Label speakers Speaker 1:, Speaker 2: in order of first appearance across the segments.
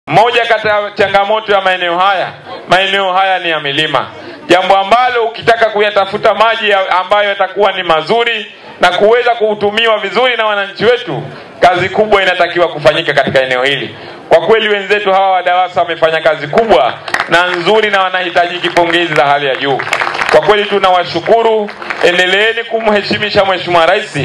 Speaker 1: Moja kati ya changamoto ya maeneo haya ni ya milima. Jambo ambalo ukitaka kuyatafuta maji ambayo yatakuwa ni mazuri na kuweza kuhutumiwa vizuri na wananchi wetu, kazi kubwa inatakiwa kufanyika katika eneo hili. Kwa kweli wenzetu hawa wa DAWASA wamefanya kazi kubwa na nzuri na wanahitaji pongezi za hali ya juu. Kwa kweli tunawashukuru, endeleeni kumheshimisha Mheshimiwa Rais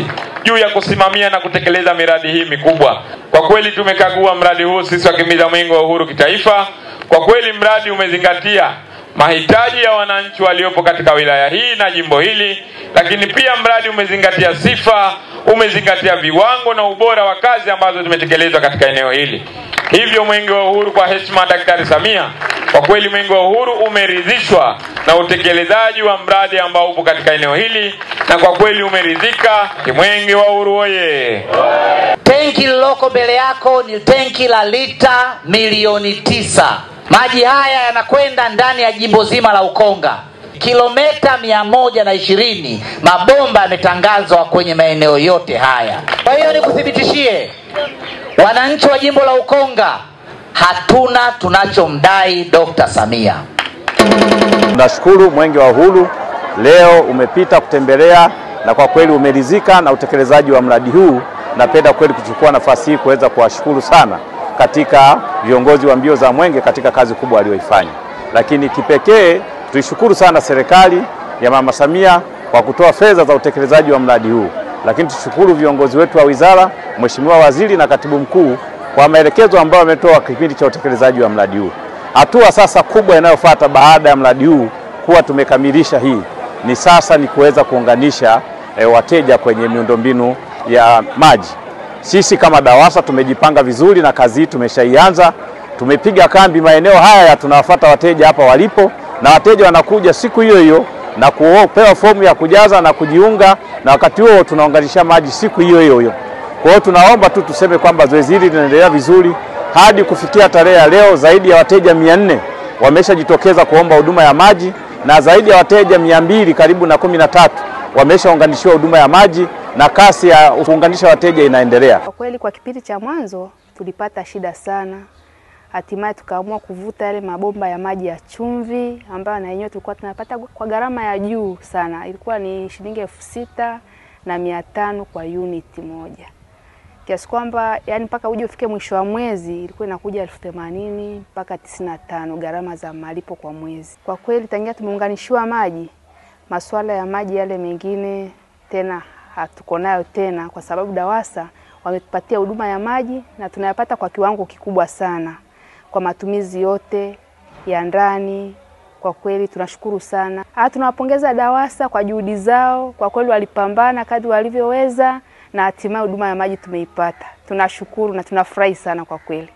Speaker 1: juu ya kusimamia na kutekeleza miradi hii mikubwa. Kwa kweli tumekagua mradi huu sisi wakimbiza Mwenge wa Uhuru kitaifa. Kwa kweli mradi umezingatia mahitaji ya wananchi waliopo katika wilaya hii na jimbo hili, lakini pia mradi umezingatia sifa, umezingatia viwango na ubora wa kazi ambazo zimetekelezwa katika eneo hili. Hivyo Mwenge wa Uhuru kwa heshima Daktari Samia, kwa kweli Mwenge wa Uhuru umeridhishwa na utekelezaji wa mradi ambao upo katika eneo hili, na kwa kweli umeridhika. Mwenge wa Uhuru oye!
Speaker 2: Tenki lililoko mbele yako ni tenki la lita milioni 9. Maji haya yanakwenda ndani ya jimbo zima la Ukonga. Kilomita 120 mabomba yametangazwa kwenye maeneo yote haya. Kwa hiyo nikuthibitishie wananchi wa jimbo la Ukonga, hatuna tunachomdai Dr. Samia.
Speaker 3: Nashukuru Mwenge wa Uhuru leo umepita kutembelea na kwa kweli umeridhika na utekelezaji wa mradi huu. Napenda kweli kuchukua nafasi hii kuweza kuwashukuru sana katika viongozi wa mbio za Mwenge katika kazi kubwa walioifanya. Lakini kipekee tuishukuru sana serikali ya Mama Samia kwa kutoa fedha za utekelezaji wa mradi huu. Lakini tushukuru viongozi wetu wa wizara, Mheshimiwa Waziri na Katibu Mkuu kwa maelekezo ambayo wametoa kipindi cha utekelezaji wa mradi huu. Hatua sasa kubwa inayofuata baada ya mradi huu kuwa tumekamilisha hii ni kuweza kuunganisha wateja kwenye miundombinu ya maji. Sisi kama DAWASA tumejipanga vizuri na kazi hii tumeshaianza. Tumepiga kambi maeneo haya, tunawafuata wateja hapa walipo, na wateja wanakuja siku hiyo hiyo na kupewa fomu ya kujaza na kujiunga, na wakati huo tunaunganisha maji siku hiyo hiyo. Kwa hiyo tunaomba tu tuseme kwamba zoezi hili linaendelea vizuri. Hadi kufikia tarehe ya leo zaidi ya wateja 400 wameshajitokeza kuomba huduma ya maji, na zaidi ya wateja 200 karibu na 13 wameshaunganishiwa huduma ya maji, na kasi ya kuunganisha wateja inaendelea.
Speaker 4: Kwa kweli kwa kipindi cha mwanzo tulipata shida sana. Hatimaye tukaamua kuvuta yale mabomba ya maji ya chumvi ambayo na yenyewe tulikuwa tunapata kwa gharama ya juu sana. Ilikuwa ni shilingi 6,500 kwa unit moja. Kiasi kwamba yani mpaka uje ufike mwisho wa mwezi ilikuwa inakuja 80,000 mpaka 95 gharama za malipo kwa mwezi. Kwa kweli tangia tumeunganishiwa maji, masuala ya maji yale mengine tena hatuko nayo tena, kwa sababu DAWASA wametupatia huduma ya maji na tunayapata kwa kiwango kikubwa sana kwa matumizi yote ya ndani. Kwa kweli tunashukuru sana. Tunawapongeza DAWASA kwa juhudi zao. Kwa kweli walipambana kadri walivyoweza na hatimaye huduma ya maji tumeipata. Tunashukuru na tunafurahi sana kwa kweli.